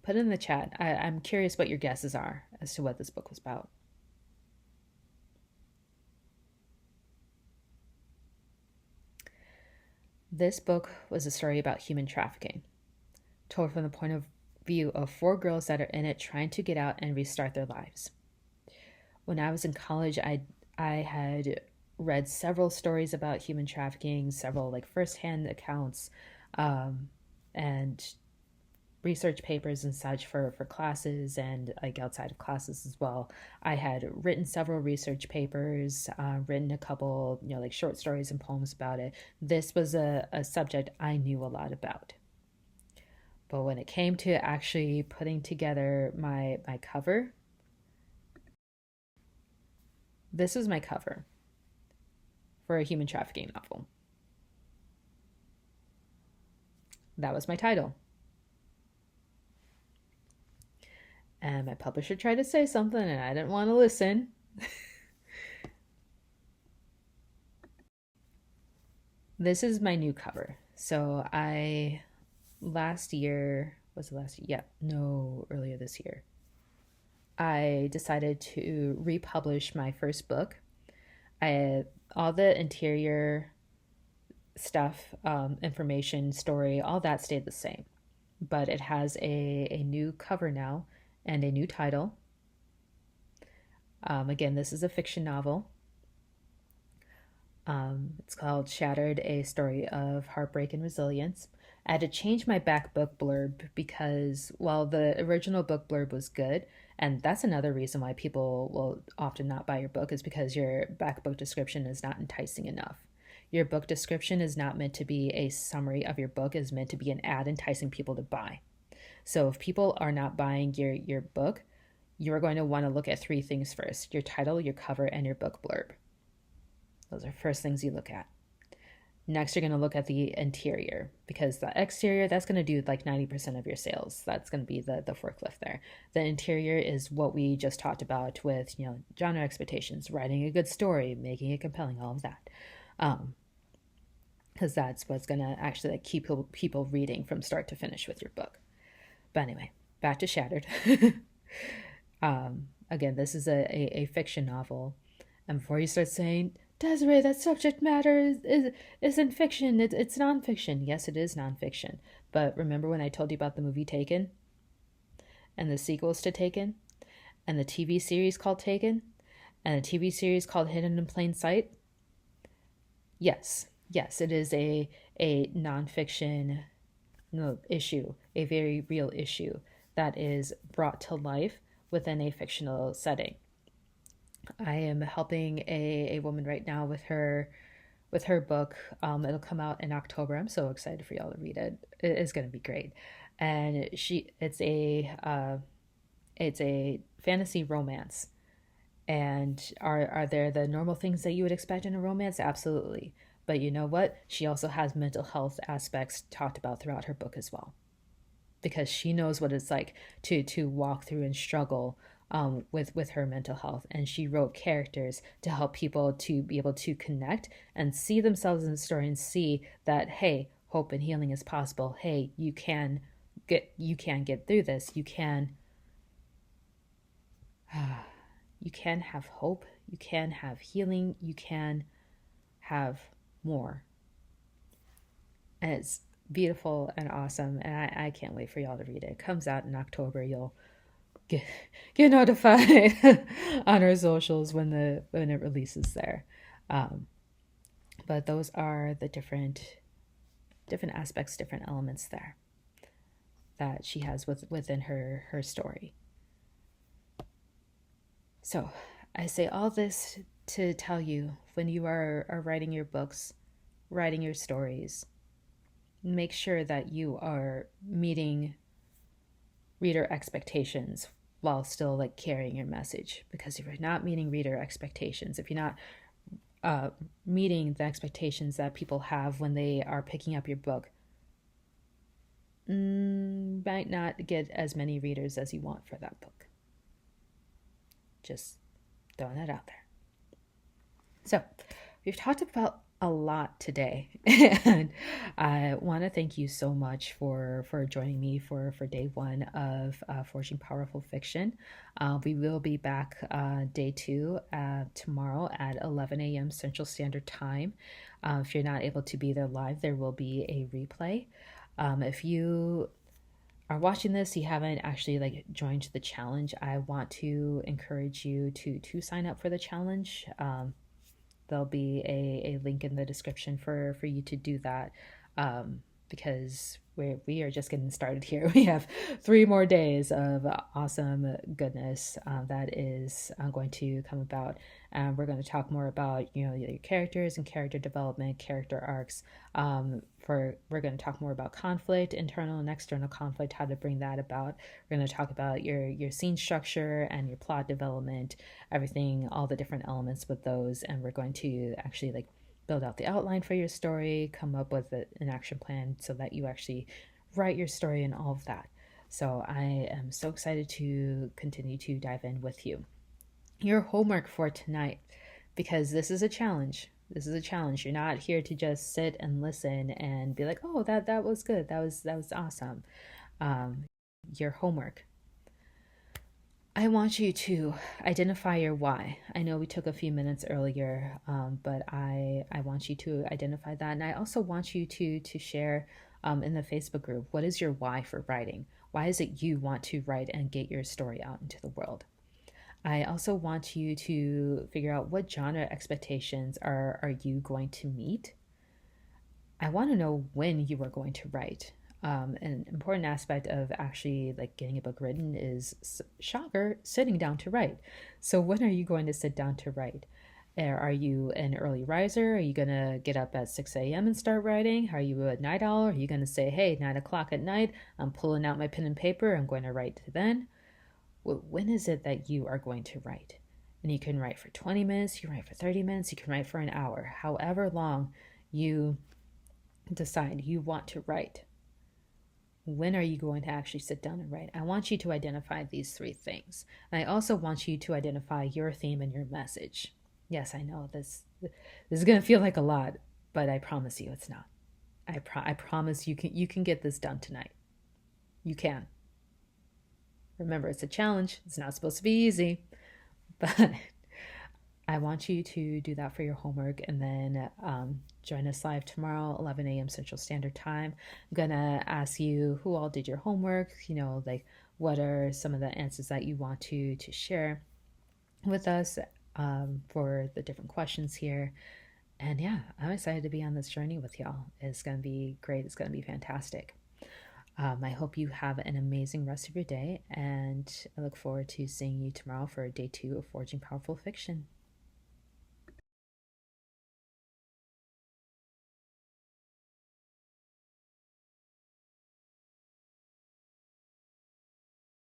Put it in the chat. I'm curious what your guesses are as to what this book was about. This book was a story about human trafficking, told from the point of view of 4 girls that are in it trying to get out and restart their lives. When I was in college, I had read several stories about human trafficking, several like firsthand accounts, and research papers and such for classes and like outside of classes as well. I had written several research papers, written a couple, like short stories and poems about it. This was a subject I knew a lot about. But when it came to actually putting together my cover, This is my cover for a human trafficking novel. That was my title. And my publisher tried to say something and I didn't want to listen. This is my new cover. So I last year was it last year? Yeah, no, earlier this year. I decided to republish my first book. I all the interior stuff, information, story, all that stayed the same, but it has a new cover now and a new title. Again, this is a fiction novel. It's called Shattered, a story of heartbreak and resilience. I had to change my back book blurb because while the original book blurb was good, and that's another reason why people will often not buy your book, is because your back book description is not enticing enough. Your book description is not meant to be a summary of your book, it's meant to be an ad enticing people to buy. So if people are not buying your book, you're going to want to look at three things first: your title, your cover, and your book blurb. Those are first things you look at. Next, you're going to look at the interior, because the exterior, that's going to do like 90% of your sales. That's going to be the forklift there. The interior is what we just talked about with, genre expectations, writing a good story, making it compelling, all of that. Because that's what's going to actually like keep people reading from start to finish with your book. But anyway, back to Shattered. Again, this is a fiction novel. And before you start saying, Desiree, that subject matter isn't fiction, it's nonfiction. Yes, it is nonfiction. But remember when I told you about the movie Taken? And the sequels to Taken? And the TV series called Taken? And the TV series called Hidden in Plain Sight? Yes, it is a nonfiction issue, a very real issue that is brought to life within a fictional setting. I am helping a woman right now with her book. It'll come out in October. I'm so excited for y'all to read it. It is going to be great. And it's a fantasy romance. And are there the normal things that you would expect in a romance? Absolutely. But you know what? She also has mental health aspects talked about throughout her book as well, because she knows what it's like to walk through and struggle with her mental health. And she wrote characters to help people to be able to connect and see themselves in the story and see that, hey, hope and healing is possible. Hey, you can get through this. You can have hope. You can have healing. You can have more. And it's beautiful and awesome. And I can't wait for y'all to read it. It comes out in October. You'll get notified on our socials when it releases there. But those are the different aspects, different elements there that she has within her story. So I say all this to tell you, when you are writing your books, writing your stories, make sure that you are meeting reader expectations while still like carrying your message. Because if you're not meeting reader expectations, if you're not meeting the expectations that people have when they are picking up your book, might not get as many readers as you want for that book. Just throwing that out there. So we've talked about a lot today, and I want to thank you so much for joining me for day one of Forging Powerful Fiction. We will be back day two tomorrow at 11 a.m. Central Standard Time. If you're not able to be there live, there will be a replay. If you are watching this, you haven't actually like joined the challenge, I want to encourage you to sign up for the challenge. There'll be a link in the description for you to do that, because we are just getting started here. We have 3 more days of awesome goodness that is going to come about. We're going to talk more about your characters and character development, character arcs, we're going to talk more about conflict, internal and external conflict, how to bring that about. We're going to talk about your scene structure and your plot development, everything, all the different elements with those, and we're going to actually like build out the outline for your story, come up with an action plan so that you actually write your story and all of that. So I am so excited to continue to dive in with you. Your homework for tonight, because this is a challenge. This is a challenge. You're not here to just sit and listen and be like, "Oh, that was good. That was awesome." Um, your homework. I want you to identify your why. I know we took a few minutes earlier, but I want you to identify that, and I also want you to share in the Facebook group, what is your why for writing? Why is it you want to write and get your story out into the world? I also want you to figure out what genre expectations are you going to meet. I want to know when you are going to write. An important aspect of actually like getting a book written is, shocker, sitting down to write. So when are you going to sit down to write? Are you an early riser? Are you going to get up at 6 a.m. and start writing? Are you a night owl? Are you going to say, hey, 9 o'clock at night, I'm pulling out my pen and paper, I'm going to write then? When is it that you are going to write? And you can write for 20 minutes, you can write for 30 minutes, you can write for an hour, however long you decide you want to write. When are you going to actually sit down and write? I want you to identify these three things. And I also want you to identify your theme and your message. Yes, I know this is going to feel like a lot, but I promise you it's not. I promise you can get this done tonight. You can. Remember, it's a challenge. It's not supposed to be easy, but I want you to do that for your homework, and then join us live tomorrow, 11 a.m. Central Standard Time. I'm going to ask you who all did your homework, like what are some of the answers that you want to share with us for the different questions here. And yeah, I'm excited to be on this journey with y'all. It's going to be great. It's going to be fantastic. I hope you have an amazing rest of your day, and I look forward to seeing you tomorrow for day 2 of Forging Powerful Fiction.